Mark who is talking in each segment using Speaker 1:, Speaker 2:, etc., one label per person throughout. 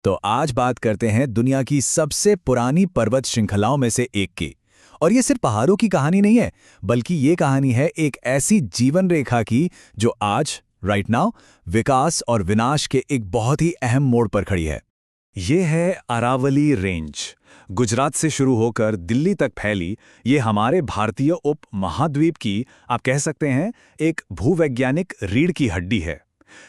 Speaker 1: तो आज बात करते हैं दुनिया की सबसे पुरानी पर्वत श्रृंखलाओं में से एक की। और ये सिर्फ पहाड़ों की कहानी नहीं है, बल्कि ये कहानी है एक ऐसी जीवन रेखा की जो आज राइट नाउ विकास और विनाश के एक बहुत ही अहम मोड़ पर खड़ी है। ये है अरावली रेंज। गुजरात से शुरू होकर दिल्ली तक फैली ये हमारे भारतीय उप महाद्वीप की, आप कह सकते हैं, एक भूवैज्ञानिक रीढ़ की हड्डी है।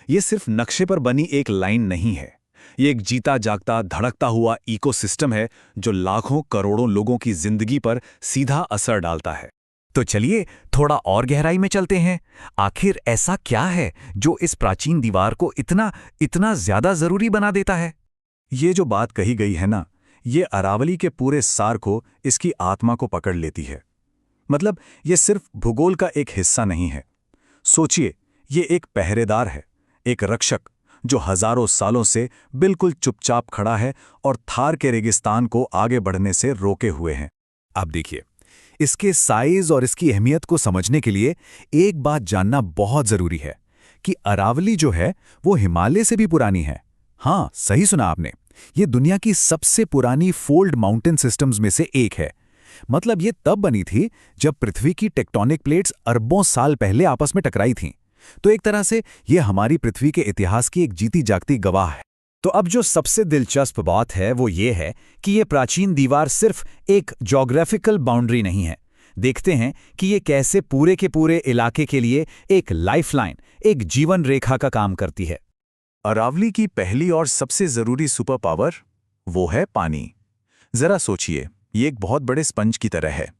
Speaker 1: ये सिर्फ नक्शे पर बनी एक लाइन नहीं है, ये एक जीता जागता धड़कता हुआ इकोसिस्टम है जो लाखों करोड़ों लोगों की जिंदगी पर सीधा असर डालता है।
Speaker 2: तो चलिए थोड़ा और गहराई में चलते हैं। आखिर ऐसा क्या है जो इस प्राचीन दीवार को इतना इतना ज्यादा जरूरी बना देता है?
Speaker 1: ये जो बात कही गई है ना, ये अरावली के पूरे सार को, इसकी आत्मा को पकड़ लेती है। मतलब ये सिर्फ भूगोल का एक हिस्सा नहीं है। सोचिए, ये एक पहरेदार है, एक रक्षक जो हजारों सालों से बिल्कुल चुपचाप खड़ा है और थार के रेगिस्तान को आगे बढ़ने से रोके हुए हैं। अब देखिए, इसके साइज और इसकी अहमियत को समझने के लिए एक बात जानना बहुत जरूरी है कि अरावली जो है वो हिमालय से भी पुरानी है। हाँ, सही सुना आपने, ये दुनिया की सबसे पुरानी फोल्ड माउंटेन सिस्टम्स में से एक है। मतलब ये तब बनी थी जब पृथ्वी की टेक्टोनिक प्लेट्स अरबों साल पहले आपस में टकराई थीं। तो एक तरह से ये हमारी पृथ्वी के इतिहास की एक जीती जागती गवाह है।
Speaker 2: तो अब जो सबसे दिलचस्प बात है वो ये है कि ये प्राचीन दीवार सिर्फ एक ज्योग्राफिकल बाउंड्री नहीं है। देखते हैं कि ये कैसे पूरे के पूरे इलाके के लिए एक लाइफलाइन, एक जीवन रेखा का काम करती है।
Speaker 1: अरावली की पहली और सबसे जरूरी सुपर पावर वो है पानी। जरा सोचिए, ये एक बहुत बड़े स्पंज की तरह है।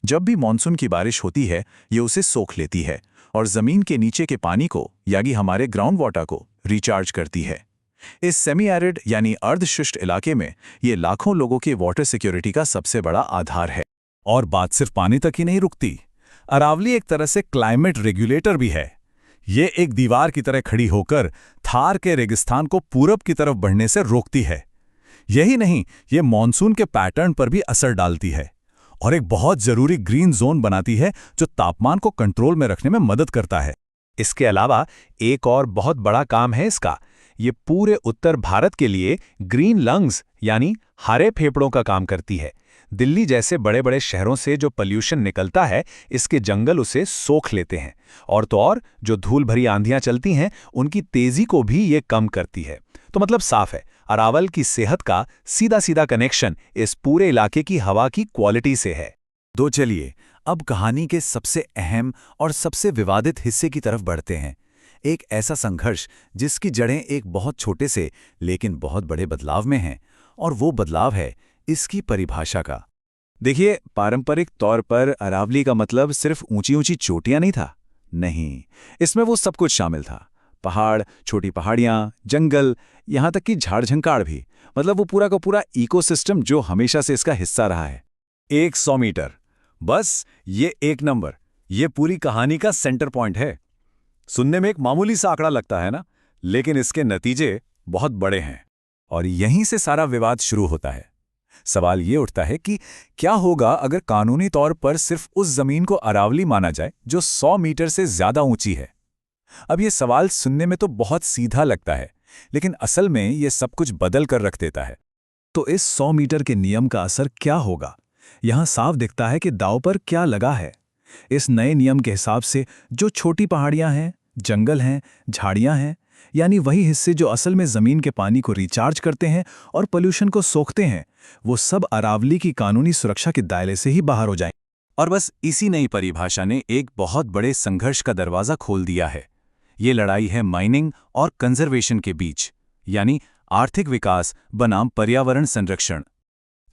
Speaker 1: जब भी मानसून की बारिश होती है, ये उसे सोख लेती है और जमीन के नीचे के पानी को, यानी हमारे ग्राउंड वाटर को, रिचार्ज करती है। इस सेमी एरिड यानी अर्धशुष्क इलाके में ये लाखों लोगों के वाटर सिक्योरिटी का सबसे बड़ा आधार है।
Speaker 2: और बात सिर्फ पानी तक ही नहीं रुकती। अरावली एक तरह से क्लाइमेट रेगुलेटर भी है। ये एक दीवार की तरह खड़ी होकर थार के रेगिस्तान को पूरब की तरफ बढ़ने से रोकती है। यही नहीं, ये मॉनसून के पैटर्न पर भी असर डालती है और एक बहुत जरूरी ग्रीन जोन बनाती है जो तापमान को कंट्रोल में रखने में मदद करता है।
Speaker 3: इसके अलावा एक और बहुत बड़ा काम है इसका। ये पूरे उत्तर भारत के लिए ग्रीन लंग्स यानी हरे फेफड़ों का काम करती है। दिल्ली जैसे बड़े बड़े शहरों से जो पॉल्यूशन निकलता है, इसके जंगल उसे सोख लेते हैं। और तो और जो धूल भरी आंधियां चलती हैं, उनकी तेजी को भी ये कम करती है। तो मतलब साफ है, अरावल की सेहत का सीधा सीधा कनेक्शन इस पूरे इलाके की हवा की क्वालिटी से है।
Speaker 2: तो चलिए अब कहानी के सबसे अहम और सबसे विवादित हिस्से की तरफ बढ़ते हैं। एक ऐसा संघर्ष जिसकी जड़ें एक बहुत छोटे से लेकिन बहुत बड़े बदलाव में हैं, और वो बदलाव है इसकी परिभाषा का।
Speaker 1: देखिए, पारंपरिक तौर पर अरावली का मतलब सिर्फ ऊंची ऊंची चोटियां नहीं था। नहीं, इसमें वो सब कुछ शामिल था। पहाड़, छोटी पहाड़ियां, जंगल, यहां तक कि झाड़ झंकाड़ भी। मतलब वो पूरा का पूरा इकोसिस्टम जो हमेशा से इसका हिस्सा रहा है।
Speaker 2: 100 मीटर, बस ये एक नंबर, ये पूरी कहानी का सेंटर पॉइंट है। सुनने में एक मामूली सा आंकड़ा लगता है ना, लेकिन इसके नतीजे बहुत बड़े हैं। और यहीं से सारा विवाद शुरू होता है। सवाल ये उठता है कि क्या होगा अगर कानूनी तौर पर सिर्फ उस जमीन को अरावली माना जाए जो 100 मीटर से ज्यादा ऊंची है। अब ये सवाल सुनने में तो बहुत सीधा लगता है, लेकिन असल में ये सब कुछ बदल कर रख देता है। तो इस 100 मीटर के नियम का असर क्या होगा? यहां साफ दिखता है कि दांव पर क्या लगा है। इस नए नियम के हिसाब से जो छोटी पहाड़ियां हैं, जंगल हैं, झाड़ियां हैं, यानी वही हिस्से जो असल में जमीन के पानी को रिचार्ज करते हैं और पोल्यूशन को सोखते हैं, वो सब अरावली की कानूनी सुरक्षा के दायरे से ही बाहर हो जाएं। और बस इसी नई परिभाषा ने एक बहुत बड़े संघर्ष का दरवाजा खोल दिया है। ये लड़ाई है माइनिंग और कंजर्वेशन के बीच, यानी आर्थिक विकास बनाम पर्यावरण संरक्षण।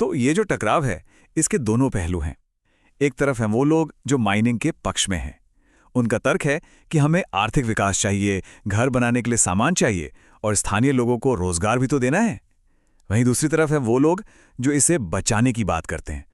Speaker 2: तो ये जो टकराव है, इसके दोनों पहलू हैं। एक तरफ हैं वो लोग जो माइनिंग के पक्ष में हैं। उनका तर्क है कि हमें आर्थिक विकास चाहिए, घर बनाने के लिए सामान चाहिए और स्थानीय लोगों को रोजगार भी तो देना है। वहीं दूसरी तरफ है वो लोग जो इसे बचाने की बात करते हैं।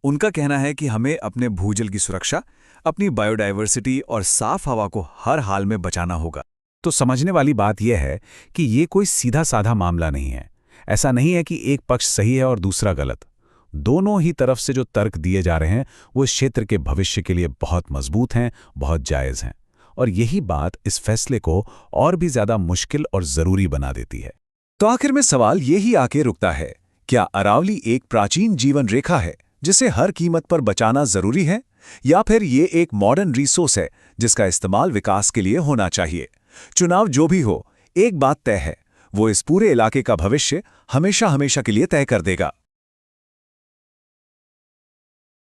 Speaker 2: उनका कहना है कि हमें अपने भूजल की सुरक्षा, अपनी बायोडायवर्सिटी और साफ हवा को हर हाल में बचाना होगा। तो समझने वाली बात यह है कि ये कोई सीधा साधा मामला नहीं है। ऐसा नहीं है कि एक पक्ष सही है और दूसरा गलत। दोनों ही तरफ से जो तर्क दिए जा रहे हैं वो इस क्षेत्र के भविष्य के लिए बहुत मजबूत हैं, बहुत जायज़ हैं। और यही बात इस फैसले को और भी ज़्यादा मुश्किल और ज़रूरी बना देती है। तो आखिर में सवाल ये ही आके रुकता है, क्या अरावली एक प्राचीन जीवन रेखा है जिसे हर कीमत पर बचाना जरूरी है, या फिर ये एक मॉडर्न रिसोर्स है जिसका इस्तेमाल विकास के लिए होना चाहिए? चुनाव जो भी हो, एक बात तय है, वो इस पूरे इलाके का भविष्य हमेशा हमेशा के लिए तय कर देगा।